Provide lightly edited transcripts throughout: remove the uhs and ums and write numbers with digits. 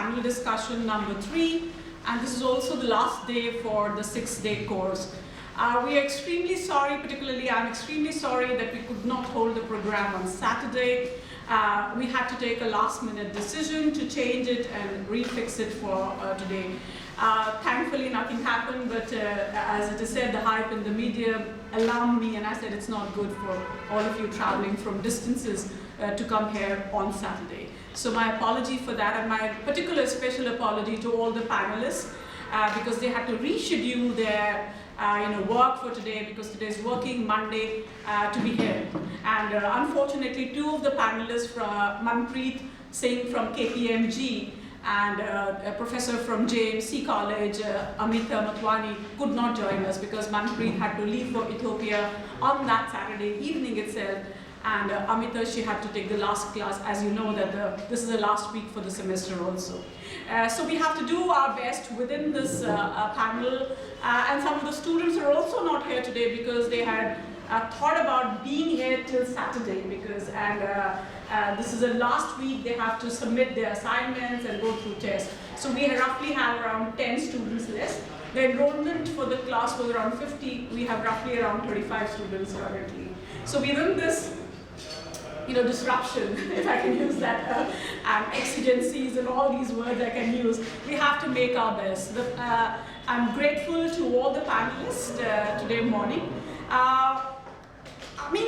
panel discussion number 3, and this is also the last day for the 6-day course. We are extremely sorry, particularly I'm extremely sorry that we could not hold the program on Saturday. We had to take a last-minute decision to change it and refix it for today. Thankfully, nothing happened, but as it is said, the hype in the media alarmed me, and I said it's not good for all of you traveling from distances to come here on Saturday. So my apology for that, and my particular special apology to all the panelists because they had to reschedule their work for today because today is working Monday to be here. And unfortunately, 2 of the panelists, from Manpreet Singh from KPMG and a professor from JMC College, Amita Matwani, could not join us because Manpreet had to leave for Ethiopia on that Saturday evening itself. And Amita, she had to take the last class. As you know, that this is the last week for the semester also. So we have to do our best within this panel. And some of the students are also not here today because they had thought about being here till Saturday because, this is the last week they have to submit their assignments and go through tests. So we roughly have around 10 students less. The enrollment for the class was around 50. We have roughly around 35 students currently. So within this disruption, if I can use that, exigencies and all these words I can use, we have to make our best. I'm grateful to all the panelists today morning. When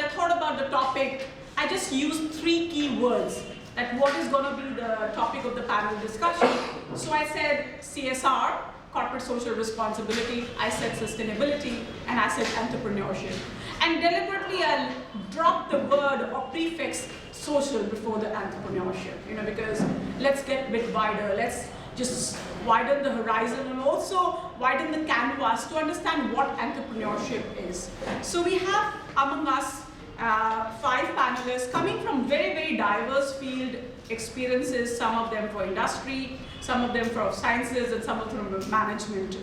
I thought about the topic, I just used 3 key words. That what is going to be the topic of the panel discussion. So I said CSR, corporate social responsibility, I said sustainability, and I said entrepreneurship. And deliberately I'll drop the word or prefix social before the entrepreneurship, because let's get a bit wider. Let's just widen the horizon and also widen the canvas to understand what entrepreneurship is. So we have among us 5 panelists coming from very, very diverse field experiences, some of them for industry, some of them for sciences, and some of them for management.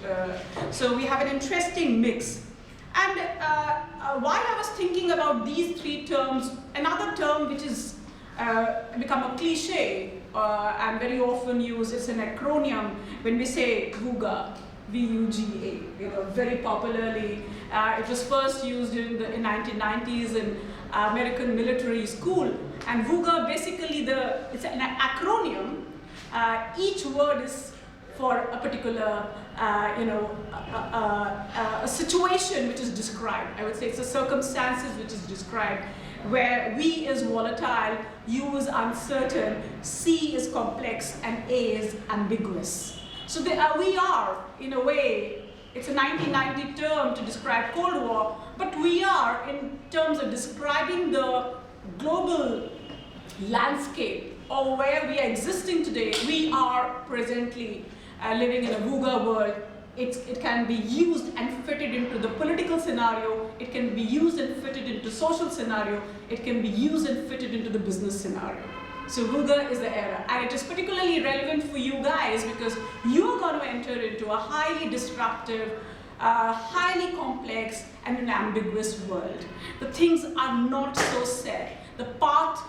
So we have an interesting mix. And while I was thinking about these 3 terms, another term which is become a cliche and very often used, it's an acronym when we say VUGA, V-U-G-A, very popularly. It was first used in 1990s in American military school. And VUGA, basically, it's an acronym. Each word is for a particular, a situation which is described. I would say it's the circumstances which is described, where V is volatile, U is uncertain, C is complex, and A is ambiguous. So we are, in a way, it's a 1990 term to describe Cold War, but we are, in terms of describing the global landscape or where we are existing today, we are presently living in a VUGA world. It can be used and fitted into the political scenario, it can be used and fitted into social scenario, it can be used and fitted into the business scenario. So VUGA is the era, and it is particularly relevant for you guys because you are going to enter into a highly disruptive, highly complex, and an ambiguous world. The things are not so set. The path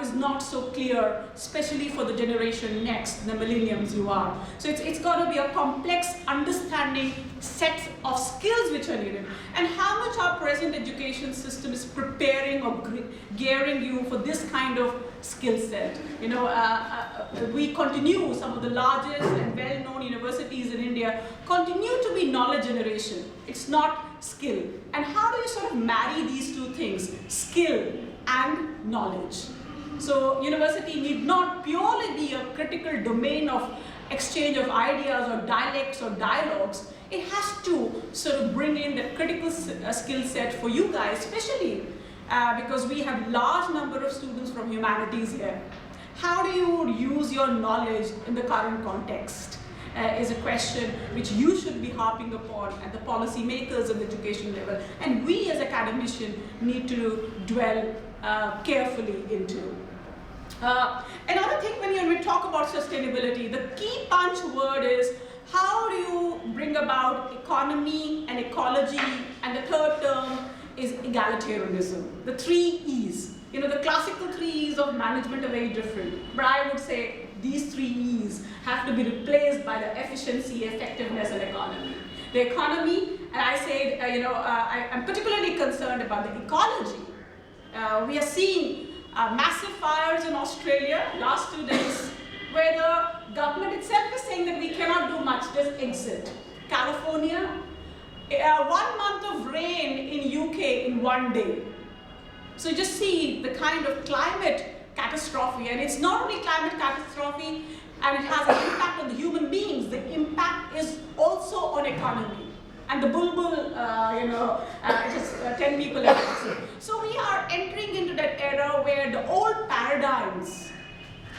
is not so clear, especially for the generation next, the millenniums you are. So it's got to be a complex understanding set of skills which are needed. And how much our present education system is preparing or gearing you for this kind of skill set. We continue, some of the largest and well-known universities in India continue to be knowledge generation. It's not skill. And how do you sort of marry these 2 things, skill and knowledge? So university need not purely be a critical domain of exchange of ideas or dialects or dialogues. It has to sort of bring in the critical skill set for you guys, especially because we have large number of students from humanities here. How do you use your knowledge in the current context is a question which you should be harping upon at the policy makers at the education level. And we as academicians need to dwell carefully into. Another thing when we talk about sustainability, the key punch word is how do you bring about economy and ecology, and the 3rd term is egalitarianism. The 3 E's. The classical 3 E's of management are very different, but I would have to be replaced by the efficiency, effectiveness, and economy. The economy, and I say, I'm particularly concerned about the ecology. We are seeing massive fires in Australia last 2 days, where the government itself is saying that we cannot do much, just exit. California, 1 month of rain in UK in 1 day. So just see the kind of climate catastrophe, and it's not only climate catastrophe, and it has an impact on the human beings. The impact is also on economy. And the bulbul, it is 10 people. So we are entering into that era where the old paradigms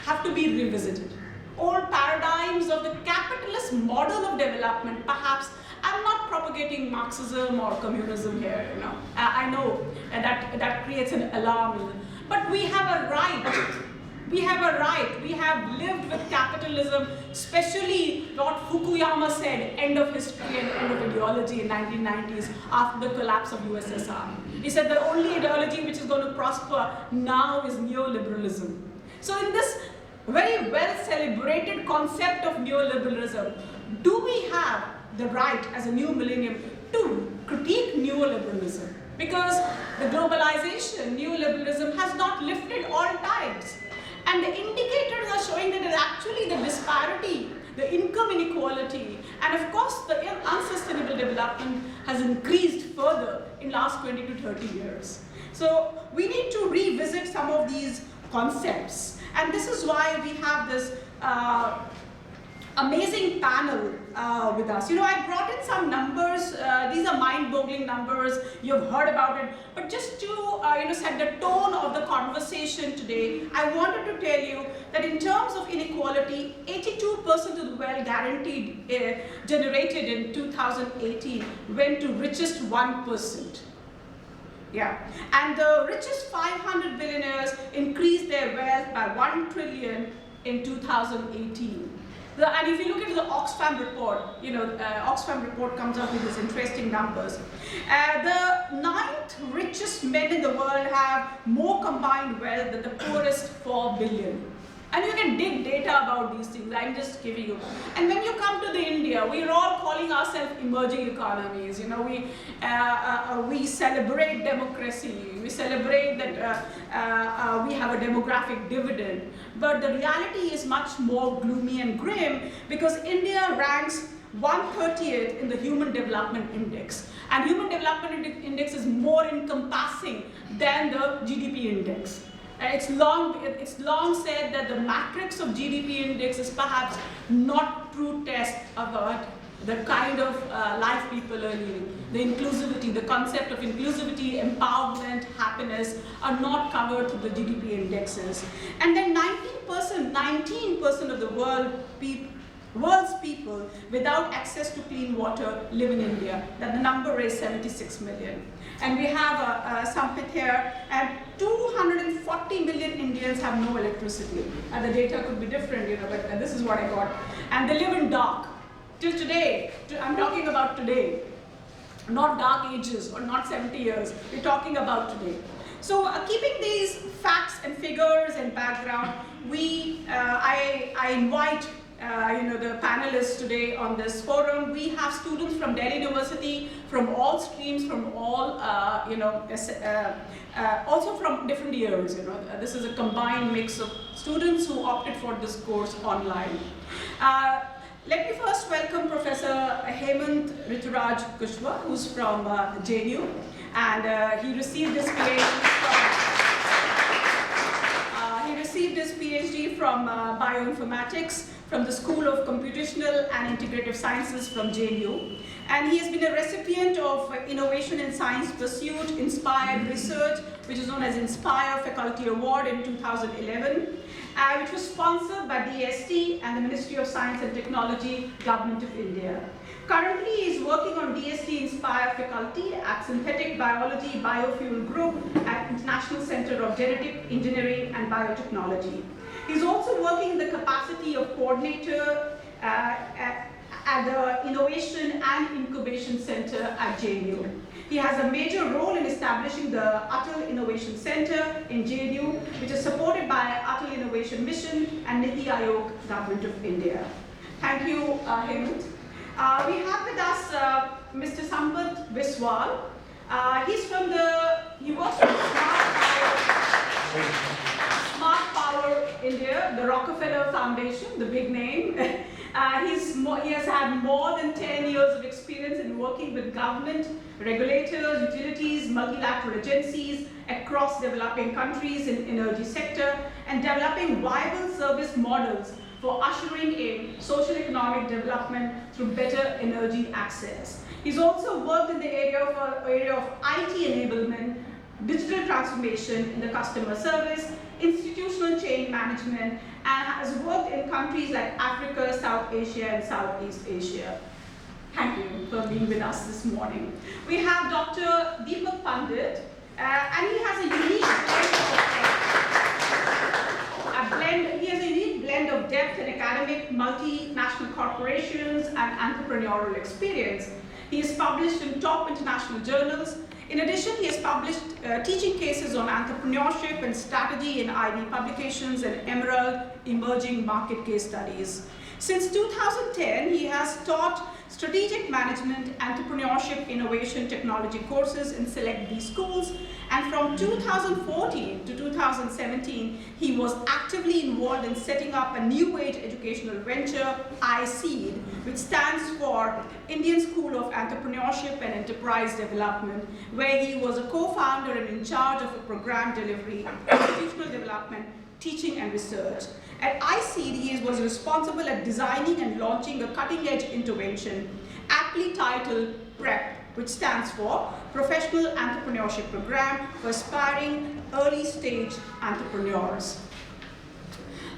have to be revisited. Old paradigms of the capitalist model of development, perhaps. I'm not propagating Marxism or communism here, I know that creates an alarm. But we have a right. We have a right. We have lived with capitalism, especially what Fukuyama said, end of history and end of ideology in 1990s after the collapse of USSR. He said the only ideology which is going to prosper now is neoliberalism. So in this very well celebrated concept of neoliberalism, do we have the right as a new millennium to critique neoliberalism? Because the globalization, neoliberalism has not lifted all tides. And the indicators are showing that it is actually the disparity, the income inequality, and of course the unsustainable development has increased further in last 20 to 30 years. So we need to revisit some of these concepts. And this is why we have this amazing panel with us. I brought in some numbers. These are mind-boggling numbers. You've heard about it. But just to set the tone of the conversation today, I wanted to tell you that in terms of inequality, 82% of the wealth guaranteed generated in 2018 went to richest 1%. Yeah, and the richest 500 billionaires increased their wealth by 1 trillion in 2018. And if you look at the Oxfam report, Oxfam report comes up with these interesting numbers. The 9th richest men in the world have more combined wealth than the poorest 4 billion. And you can dig data about these things, I'm just giving you. And when you come to the India, we're all calling ourselves emerging economies. We celebrate democracy, we celebrate that we have a demographic dividend. But the reality is much more gloomy and grim because India ranks 130th in the Human Development Index. And Human Development Index is more encompassing than the GDP index. It's long said that the matrix of GDP index is perhaps not true test about the kind of life people are living. The inclusivity, the concept of inclusivity, empowerment, happiness are not covered through the GDP indexes. And then 19% of the world's people without access to clean water live in India. That the number is 76 million. And we have some pit here, and 240 million Indians have no electricity. And the data could be different, but this is what I got. And they live in dark. Till today, I'm talking about today, not dark ages or not 70 years, we're talking about today. So keeping these facts and figures and background, I invite the panelists today on this forum. We have students from Delhi University, from all streams, from all, also from different years. This is a combined mix of students who opted for this course online. Let me first welcome Professor Hemant Rituraj Kushwaha, who's from JNU, and he received his PhD from bioinformatics from the School of Computational and Integrative Sciences from JNU. And he has been a recipient of Innovation in Science Pursuit, Inspired Research, which is known as Inspire Faculty Award in 2011, which was sponsored by DST and the Ministry of Science and Technology, Government of India. Currently, he is working on DST Inspire Faculty at Synthetic Biology Biofuel Group at International Center of Genetic Engineering and Biotechnology. He's also working in the capacity of coordinator at the Innovation and Incubation Center at JNU. He has a major role in establishing the Atal Innovation Center in JNU, which is supported by Atal Innovation Mission and Niti Aayog, Government of India. Thank you, Hemant. We have with us Mr. Sampath Biswal. He works for Smart Power India, the Rockefeller Foundation, the big name. He has had more than 10 years of experience in working with government, regulators, utilities, multilateral agencies across developing countries in energy sector and developing viable service models for ushering in social economic development through better energy access. He's also worked in the area of IT enablement, digital transformation in the customer service, institutional change management, and has worked in countries like Africa, South Asia, and Southeast Asia. Thank you for being with us this morning. We have Dr. Deepak Pandit, and he has a unique blend of depth in academic, multinational corporations, and entrepreneurial experience. He is published in top international journals. In addition, he has published teaching cases on entrepreneurship and strategy in IB publications and Emerald Emerging Market Case Studies. Since 2010, he has taught strategic management, entrepreneurship, innovation, technology courses in select B schools. And from 2014 to 2017, he was actively involved in setting up a new age educational venture, iSeed, which stands for Indian School of Entrepreneurship and Enterprise Development, where he was a co-founder and in charge of a program delivery, institutional development, teaching and research. At iSeed, he was responsible at designing and launching a cutting-edge intervention, aptly titled PREP, which stands for Professional Entrepreneurship Program for Aspiring Early Stage Entrepreneurs.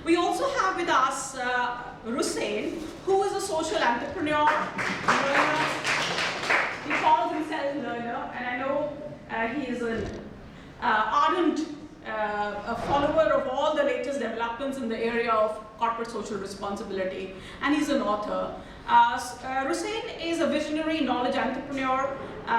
We also have with us Rusain, who is a social entrepreneur, learner. He calls himself learner, and I know he is an ardent a follower of all the latest developments in the area of corporate social responsibility, and he's an author. Rusain is a visionary knowledge entrepreneur.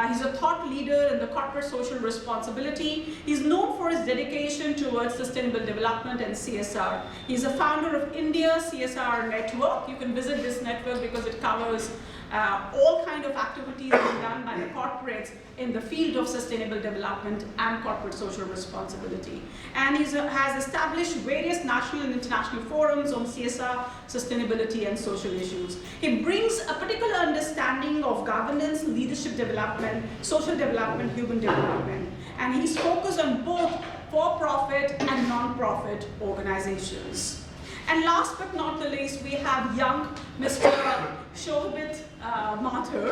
He's a thought leader in the corporate social responsibility. He's known for his dedication towards sustainable development and CSR. He's a founder of India CSR Network. You can visit this network because it covers all kinds of activities being done by the corporates in the field of sustainable development and corporate social responsibility. And he has established various national and international forums on CSR, sustainability, and social issues. He brings a particular understanding of governance, leadership development, social development, human development. And he's focused on both for-profit and non-profit organizations. And last but not the least, we have young Mr. Shobhit Mathur.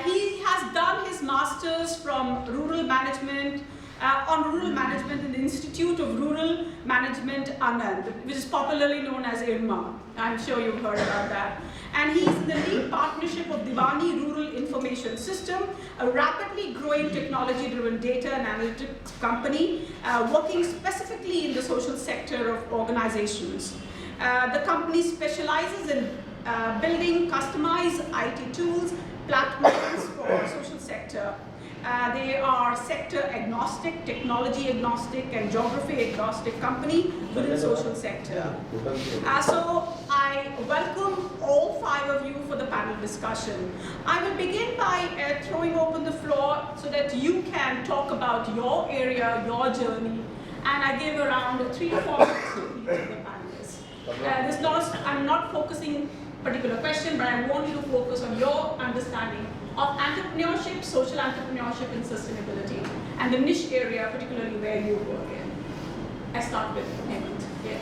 He has done his master's from rural management, on rural management in the Institute of Rural Management, Anand, which is popularly known as IRMA. I'm sure you've heard about that. And he's in the lead partnership of Diwani Rural Information System, a rapidly growing technology-driven data and analytics company working specifically in the social sector of organizations. The company specializes in building customized IT tools, platforms for social sector. They are sector agnostic, technology agnostic, and geography agnostic company within social sector. So I welcome all five of you for the panel discussion. I will begin by throwing open the floor so that you can talk about your area, your journey, and I give around 3 to 4 minutes to each of the panelists. I'm not focusing particular question, but I want you to focus on your understanding of entrepreneurship, social entrepreneurship, and sustainability, and the niche area, particularly where you work in. I start with Hemant. Yeah.